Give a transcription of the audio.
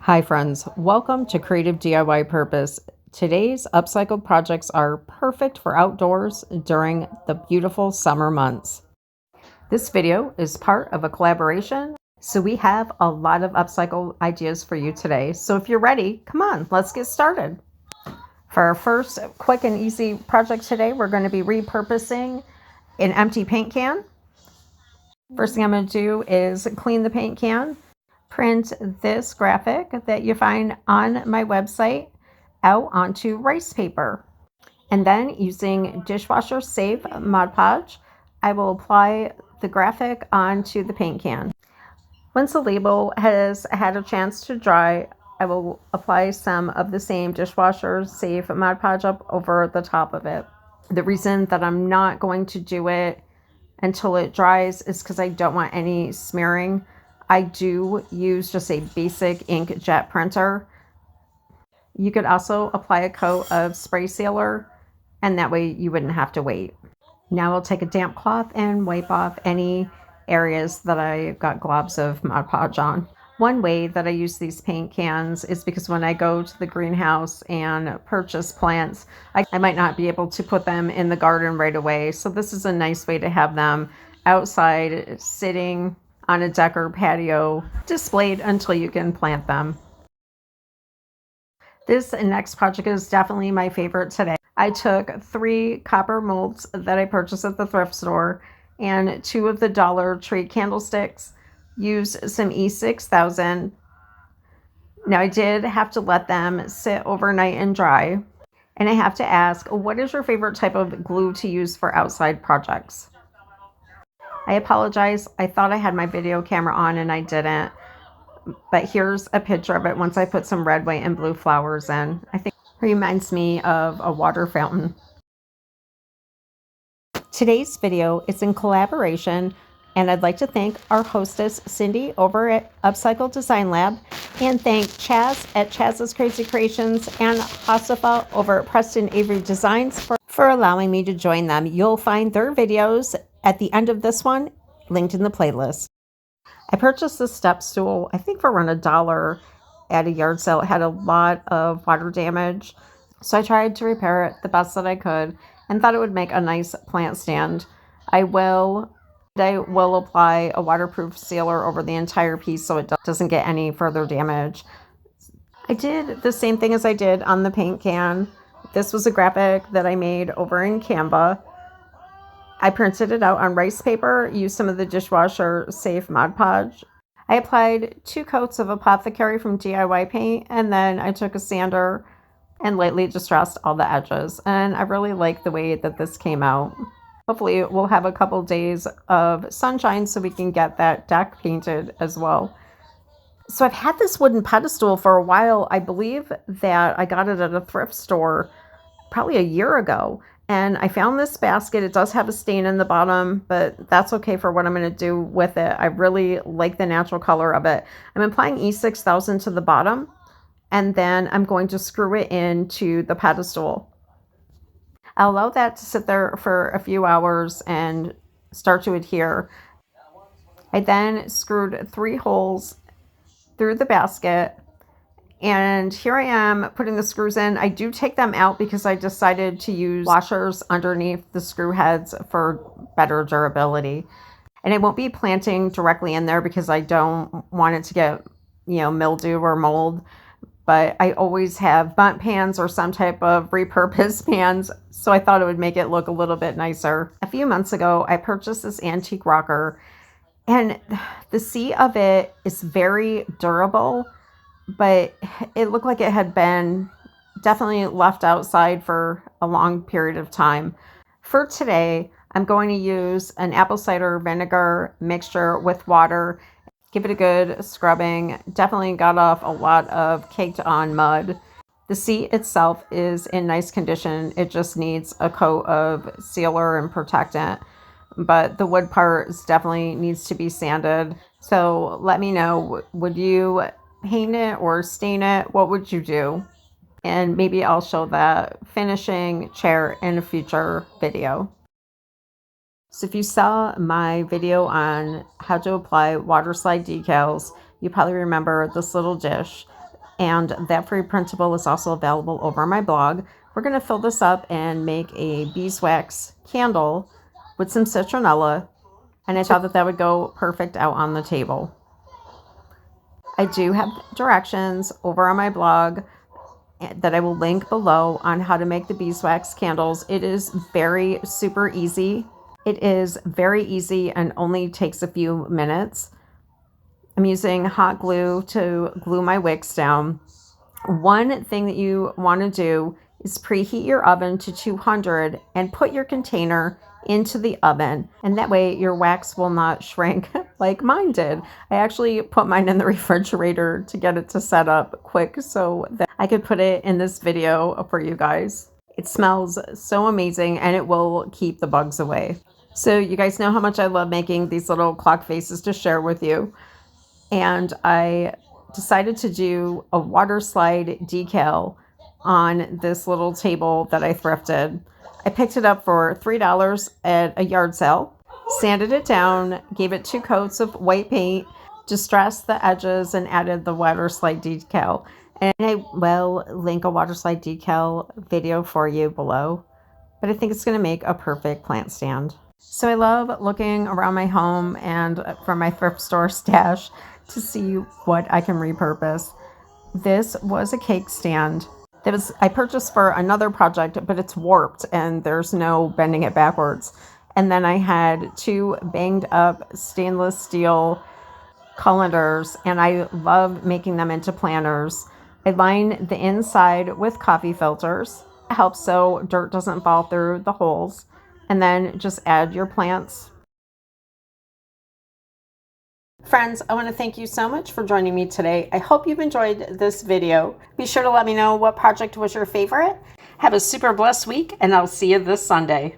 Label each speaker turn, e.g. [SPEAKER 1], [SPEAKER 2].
[SPEAKER 1] Hi friends, welcome to Creative DIY Purpose. Today's upcycled projects are perfect for outdoors during the beautiful summer months. This video is part of a collaboration, so we have a lot of upcycle ideas for you today. So if you're ready, come on, let's get started. For our first quick and easy project today, we're going to be repurposing an empty paint can. First thing I'm going to do is clean the paint can. Print this graphic that you find on my website out onto rice paper. And then using dishwasher safe Mod Podge, I will apply the graphic onto the paint can. Once the label has had a chance to dry, I will apply some of the same dishwasher safe Mod Podge up over the top of it. The reason that I'm not going to do it until it dries is because I don't want any smearing. I do use just a basic inkjet printer. You could also apply a coat of spray sealer, and that way you wouldn't have to wait. Now I'll take a damp cloth and wipe off any areas that I got globs of Mod Podge on. One way that I use these paint cans is because when I go to the greenhouse and purchase plants, I might not be able to put them in the garden right away. So this is a nice way to have them outside sitting on a deck or patio, displayed until you can plant them. This next project is definitely my favorite today. I took 3 copper molds that I purchased at the thrift store and 2 of the Dollar Tree candlesticks. Used some E6000. Now I did have to let them sit overnight and dry. And I have to ask, what is your favorite type of glue to use for outside projects? I apologize. I thought I had my video camera on and I didn't. But here's a picture of it once I put some red, white, and blue flowers in. I think it reminds me of a water fountain. Today's video is in collaboration, and I'd like to thank our hostess, Cindy, over at Upcycle Design Lab, and thank Chaz at Chaz's Crazy Creations and Hostafa over at Preston Avery Designs for allowing me to join them. You'll find their videos at the end of this one, linked in the playlist. I purchased this step stool, I think for around $1 at a yard sale. It had a lot of water damage, so I tried to repair it the best that I could and thought it would make a nice plant stand. I will apply a waterproof sealer over the entire piece so it doesn't get any further damage. I did the same thing as I did on the paint can. This was a graphic that I made over in Canva. I printed it out on rice paper, used some of the dishwasher safe Mod Podge. I applied 2 coats of Apothecary from DIY paint, and then I took a sander and lightly distressed all the edges. And I really like the way that this came out. Hopefully we'll have a couple days of sunshine so we can get that deck painted as well. So I've had this wooden pedestal for a while. I believe that I got it at a thrift store probably a year ago. And I found this basket. It does have a stain in the bottom, but that's okay for what I'm going to do with it. I really like the natural color of it. I'm applying E6000 to the bottom, and then I'm going to screw it into the pedestal. I'll allow that to sit there for a few hours and start to adhere. I then screwed 3 holes through the basket. And here I am putting the screws in. I do take them out because I decided to use washers underneath the screw heads for better durability. And I won't be planting directly in there because I don't want it to get, mildew or mold. But I always have bunt pans or some type of repurposed pans, so I thought it would make it look a little bit nicer. A few months ago, I purchased this antique rocker, and the seat of it is very durable, but it looked like it had been definitely left outside for a long period of time. For today, I'm going to use an apple cider vinegar mixture with water. Give it a good scrubbing. Definitely got off a lot of caked on mud. The seat itself is in nice condition. It just needs a coat of sealer and protectant. But the wood part definitely needs to be sanded. So let me know, would you paint it or stain it? What would you do? And maybe I'll show that finishing chair in a future video. So if you saw my video on how to apply water slide decals, you probably remember this little dish. and that free printable is also available over on my blog. We're going to fill this up and make a beeswax candle with some citronella, and I thought that that would go perfect out on the table. I do have directions over on my blog that I will link below on how to make the beeswax candles. It is very super easy. It is very easy and only takes a few minutes. I'm using hot glue to glue my wicks down. One thing that you want to do is preheat your oven to 200 and put your container into the oven, and that way your wax will not shrink like mine did. I actually put mine in the refrigerator to get it to set up quick so that I could put it in this video for you guys. It smells so amazing and it will keep the bugs away. So you guys know how much I love making these little clock faces to share with you, and I decided to do a water slide decal on this little table that I thrifted. I picked it up for $3 at a yard sale, sanded it down, gave it 2 coats of white paint, distressed the edges, and added the water slide decal. And I will link a water slide decal video for you below, but I think it's going to make a perfect plant stand. So I love looking around my home and from my thrift store stash to see what I can repurpose. This was a cake stand that I purchased for another project, but it's warped and there's no bending it backwards. And then I had 2 banged up stainless steel colanders, and I love making them into planters. I line the inside with coffee filters. It helps so dirt doesn't fall through the holes. And then just add your plants. Friends, I want to thank you so much for joining me today. I hope you've enjoyed this video. Be sure to let me know what project was your favorite. Have a super blessed week, and I'll see you this Sunday.